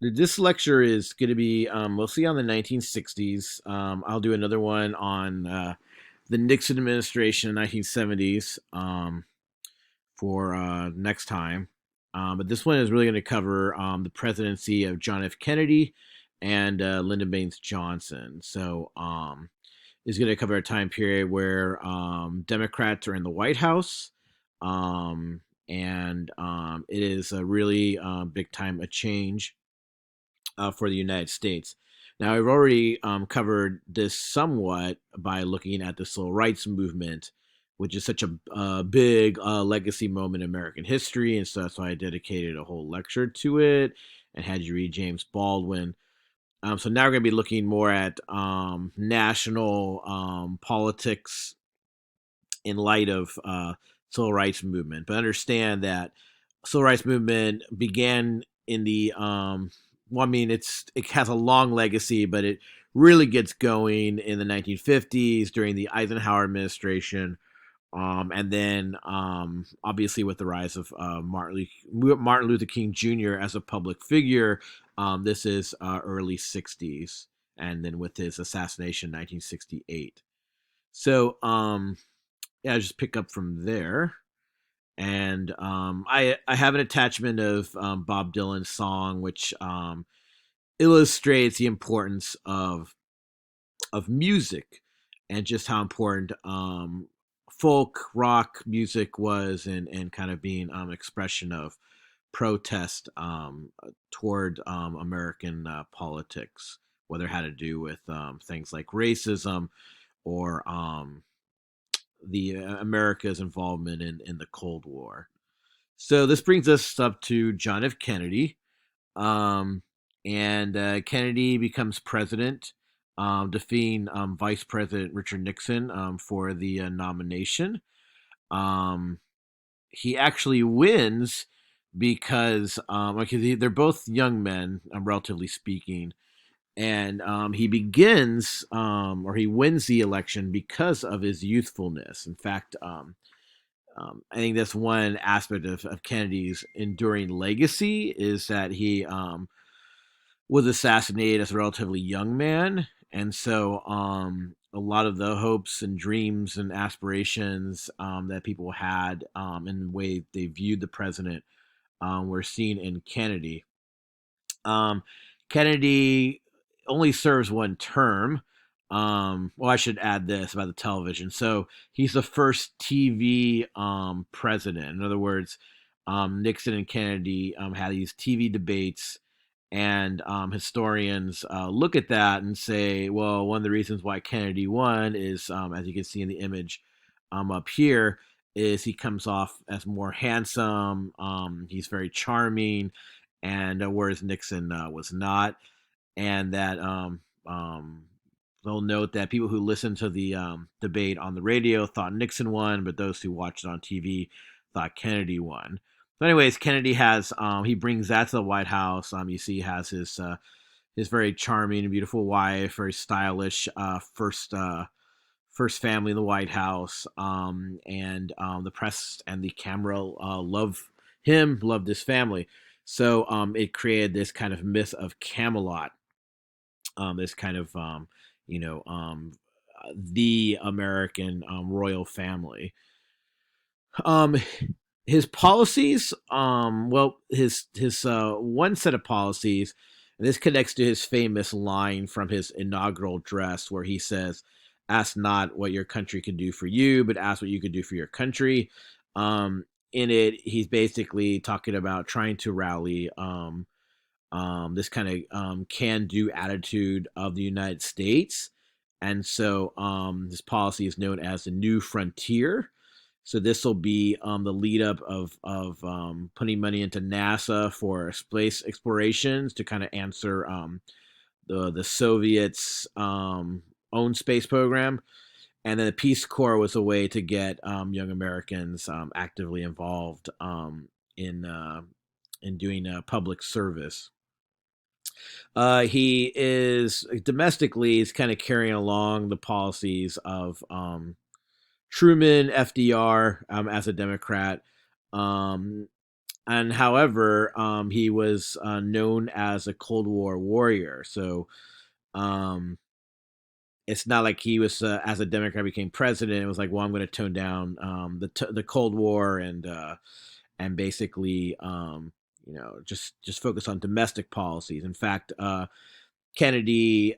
This lecture is going to be mostly on the 1960s. I'll do another one on the Nixon administration in the 1970s for next time. But this one is really going to cover the presidency of John F. Kennedy and Lyndon Baines Johnson. So is going to cover a time period where Democrats are in the White House. And it is a really big time a change for the United States. Now, I've already covered this somewhat by looking at the civil rights movement, which is such a big legacy moment in American history. And so that's why I dedicated a whole lecture to it and had you read James Baldwin. So now we're going to be looking more at national politics in light of civil rights movement. But understand that civil rights movement began in the well, I mean, it has a long legacy, but it really gets going in the 1950s during the Eisenhower administration, and then obviously with the rise of Martin Luther King Jr. as a public figure. This is early 60s, and then with his assassination in 1968. So yeah, I'll just pick up from there. And I have an attachment of Bob Dylan's song, which illustrates the importance of music and just how important folk rock music was, and kind of being an expression of protest toward American politics, whether it had to do with things like racism or the America's involvement in the Cold War. So this brings us up to John F. Kennedy, um, and Kennedy becomes president, defeating Vice President Richard Nixon for the nomination. Um, he actually wins because they're both young men, relatively speaking, and he wins the election because of his youthfulness. In fact, I think that's one aspect of Kennedy's enduring legacy is that he was assassinated as a relatively young man, and so a lot of the hopes and dreams and aspirations that people had in the way they viewed the president were seen in Kennedy. Um, Kennedy only serves one term. Well, I should add this about the television. So he's the first TV president. In other words, Nixon and Kennedy had these TV debates, and historians look at that and say, well, one of the reasons why Kennedy won is, as you can see in the image up here, is he comes off as more handsome. He's very charming, and whereas Nixon was not, and that they'll note that people who listened to the debate on the radio thought Nixon won, but those who watched it on TV thought Kennedy won. But anyways, Kennedy has he brings that to the White House. You see, he has his very charming and beautiful wife, very stylish first family in the White House, and the press and the camera love him, loved his family. So it created this kind of myth of Camelot, this kind of you know the American royal family. Um, his policies, well, his one set of policies, and this connects to his famous line from his inaugural address, where he says, "Ask not what your country can do for you, but ask what you can do for your country." In it, he's basically talking about trying to rally this kind of can-do attitude of the United States, and so this policy is known as the New Frontier. So this will be the lead up of putting money into NASA for space explorations to kind of answer the Soviets' own space program, and then the Peace Corps was a way to get young Americans actively involved in doing public service. He is domestically is kind of carrying along the policies of Truman, FDR as a Democrat. Um, and however, he was known as a Cold War warrior. So um, it's not like he was as a Democrat became president. It was like, well, I'm going to tone down the Cold War and basically just focus on domestic policies. In fact, Kennedy,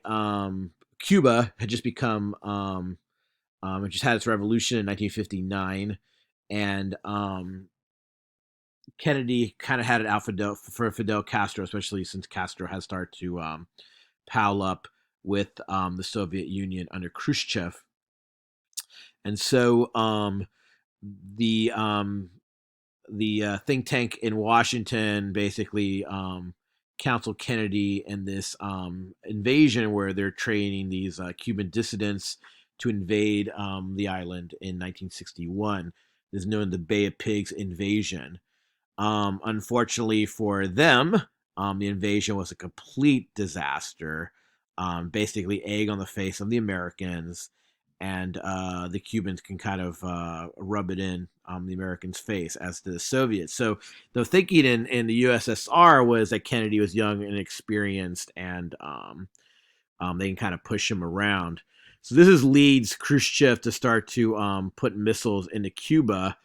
Cuba had just become it just had its revolution in 1959, and Kennedy kind of had it out for Fidel Castro, especially since Castro has started to pal up with the Soviet Union under Khrushchev. And so the think tank in Washington basically counseled Kennedy in this invasion where they're training these Cuban dissidents to invade the island in 1961. This is known as the Bay of Pigs invasion. Unfortunately for them, the invasion was a complete disaster. Basically, egg on the face of the Americans, and the Cubans can kind of rub it in the Americans' face as to the Soviets. So the thinking in the USSR was that Kennedy was young and experienced, and they can kind of push him around. So this leads Khrushchev to start to put missiles into Cuba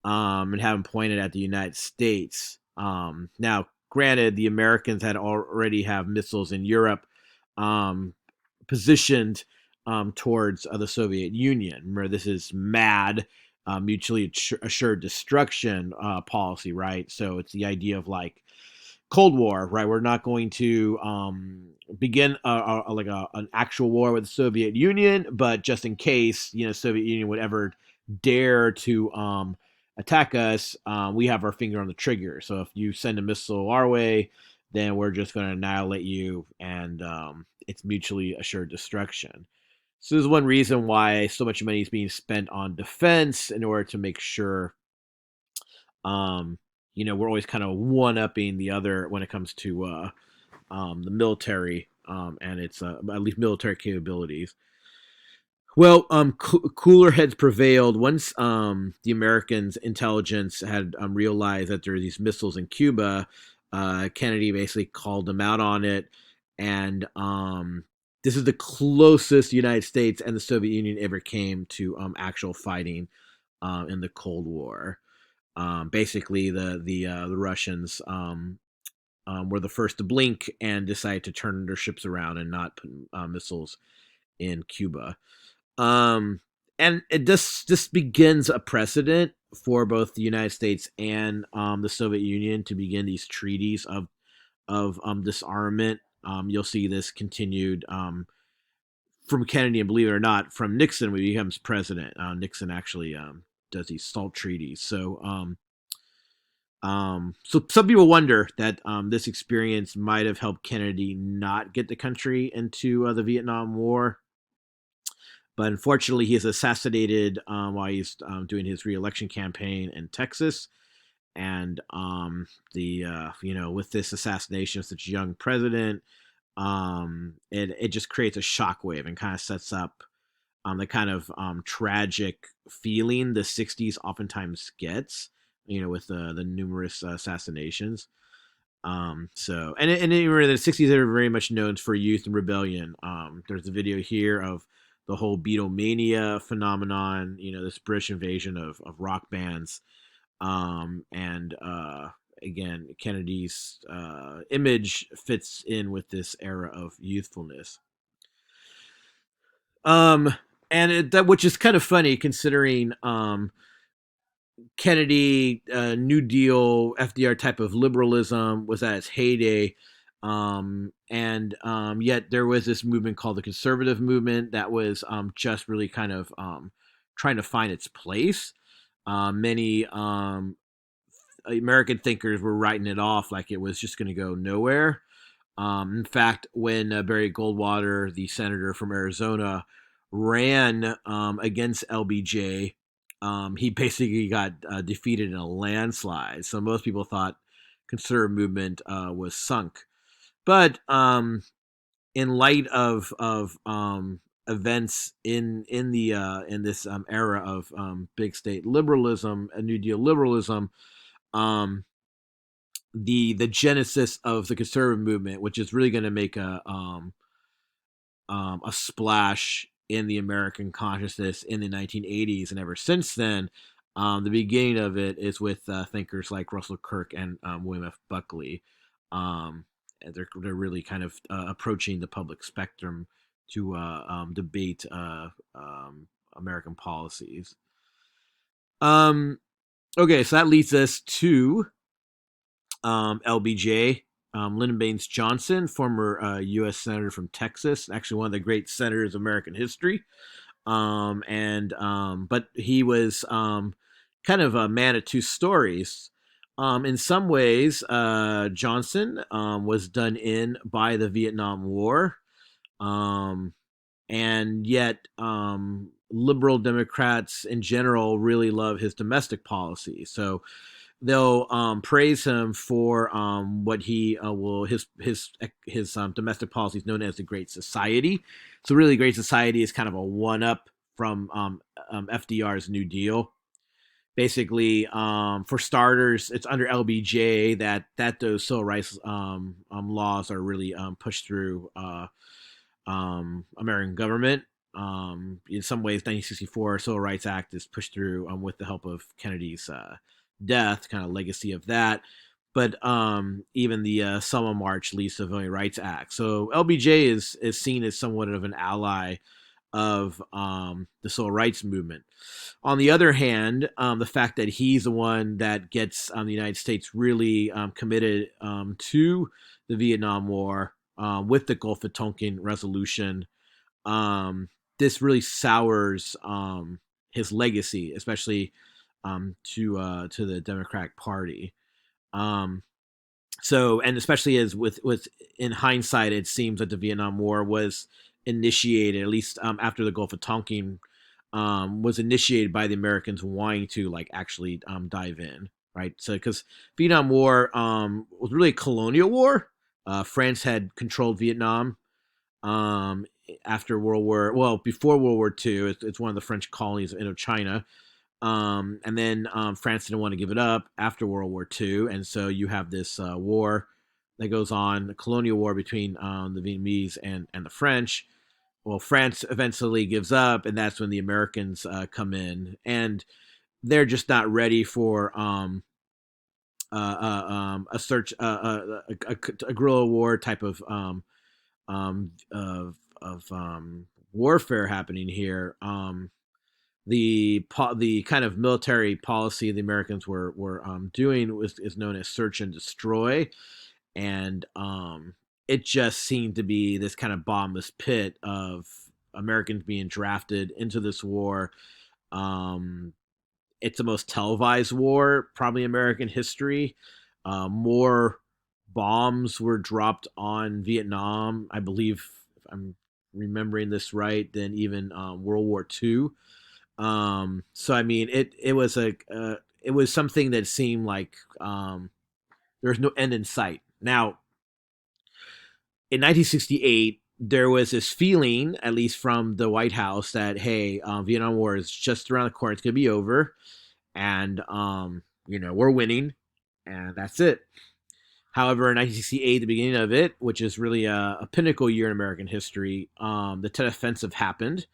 and have them pointed at the United States. Now, granted, the Americans had already have missiles in Europe um, positioned towards the Soviet Union. Remember, this is MAD, mutually assured destruction policy, right? So it's the idea of like Cold War, right? We're not going to begin an actual war with the Soviet Union, but just in case Soviet Union would ever dare to attack us, we have our finger on the trigger. So if you send a missile our way, then we're just going to annihilate you, and it's mutually assured destruction. So there's one reason why so much money is being spent on defense in order to make sure um, we're always kind of one upping the other when it comes to the military and its at least military capabilities. Well, cooler heads prevailed once the Americans' intelligence had realized that there were these missiles in Cuba. Kennedy basically called them out on it, and this is the closest the United States and the Soviet Union ever came to actual fighting in the Cold War. Basically, the Russians were the first to blink and decide to turn their ships around and not put missiles in Cuba. Um, and this begins a precedent for both the United States and the Soviet Union to begin these treaties of disarmament. You'll see this continued from Kennedy, and believe it or not, from Nixon when he becomes president. Nixon actually does these SALT treaties. So some people wonder that this experience might have helped Kennedy not get the country into the Vietnam War. But unfortunately, he is assassinated while he's doing his reelection campaign in Texas. And the with this assassination of such a young president, it just creates a shockwave and kind of sets up the kind of tragic feeling the '60s oftentimes gets, with the numerous assassinations. And the '60s are very much known for youth and rebellion. There's a video here of the whole Beatlemania phenomenon. This British invasion of rock bands, and again, Kennedy's image fits in with this era of youthfulness. Um, that which is kind of funny considering Kennedy, New Deal, FDR type of liberalism was at its heyday. And yet there was this movement called the conservative movement that was just really kind of trying to find its place. Many American thinkers were writing it off like it was just going to go nowhere. In fact, when Barry Goldwater, the senator from Arizona, ran against LBJ, he basically got defeated in a landslide. So most people thought conservative movement was sunk. But in light of events in this era of big state liberalism, a New Deal liberalism, um, the genesis of the conservative movement, which is really going to make a splash in the American consciousness in the 1980s, and ever since then. The beginning of it is with thinkers like Russell Kirk and William F. Buckley. Um, they're really kind of approaching the public spectrum to debate American policies. Um, okay, so that leads us to LBJ, Lyndon Baines Johnson, former U.S. Senator from Texas, actually one of the great senators of American history. But he was kind of a man of two stories. In some ways, Johnson was done in by the Vietnam War, um, and yet liberal Democrats in general really love his domestic policy. So they'll praise him for what he will his domestic policy is known as the Great Society. So really, Great Society is kind of a one up from FDR's New Deal. Basically, for starters, it's under LBJ that those civil rights laws are really pushed through American government. In some ways, 1964 Civil Rights Act is pushed through with the help of Kennedy's death, kind of legacy of that. But even the Selma March leads to the Voting Rights Act. So LBJ is seen as somewhat of an ally of the civil rights movement. On the other hand, the fact that he's the one that gets the United States really committed to the Vietnam War with the Gulf of Tonkin resolution, um, this really sours his legacy, especially to the Democratic Party. Um, and especially as with in hindsight, it seems that the Vietnam War was initiated, at least after the Gulf of Tonkin, was initiated by the Americans wanting to like actually dive in, right? So because Vietnam War was really a colonial war. France had controlled Vietnam um, after before World War II. It's one of the French colonies of Indochina. And then France didn't want to give it up after World War II, and so you have this war that goes on, the colonial war between the Vietnamese and the French. Well, France eventually gives up, and that's when the Americans come in, and they're just not ready for a search, a guerrilla war type of warfare happening here. The kind of military policy the Americans were doing is known as search and destroy, and it just seemed to be this kind of bottomless pit of Americans being drafted into this war. Um, it's the most televised war probably in American history. More bombs were dropped on Vietnam, I believe, if I'm remembering this right, than even World War II. So I mean, it was something that seemed like there was no end in sight. Now, in 1968, there was this feeling, at least from the White House, that hey, Vietnam War is just around the corner; it's gonna be over, and we're winning, and that's it. However, in 1968, the beginning of it, which is really a pinnacle year in American history, the Tet Offensive happened,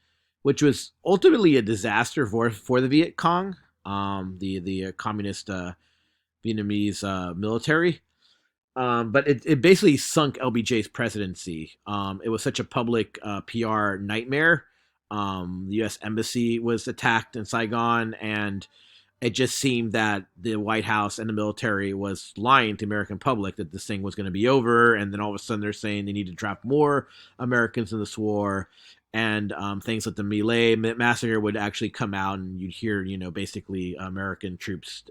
which was ultimately a disaster for the Viet Cong, the communist Vietnamese military. But it basically sunk LBJ's presidency. It was such a public PR nightmare. The U.S. Embassy was attacked in Saigon, and it just seemed that the White House and the military was lying to the American public that this thing was going to be over, and then all of a sudden they're saying they need to draft more Americans in this war, and things like the My Lai massacre would actually come out, and you'd hear, basically American troops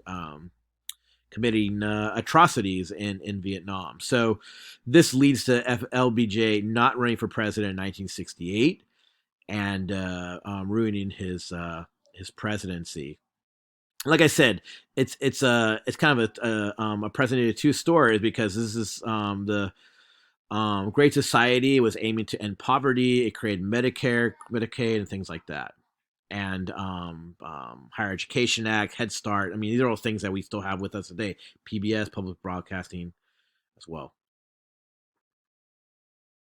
committing atrocities in Vietnam. So this leads to LBJ not running for president in 1968 and ruining his presidency. Like I said, it's kind of a president of two stories, because this is the Great Society was aiming to end poverty. It created Medicare, Medicaid, and things like that. and Higher Education Act, Head Start. I mean, these are all things that we still have with us today. PBS, public broadcasting, as well.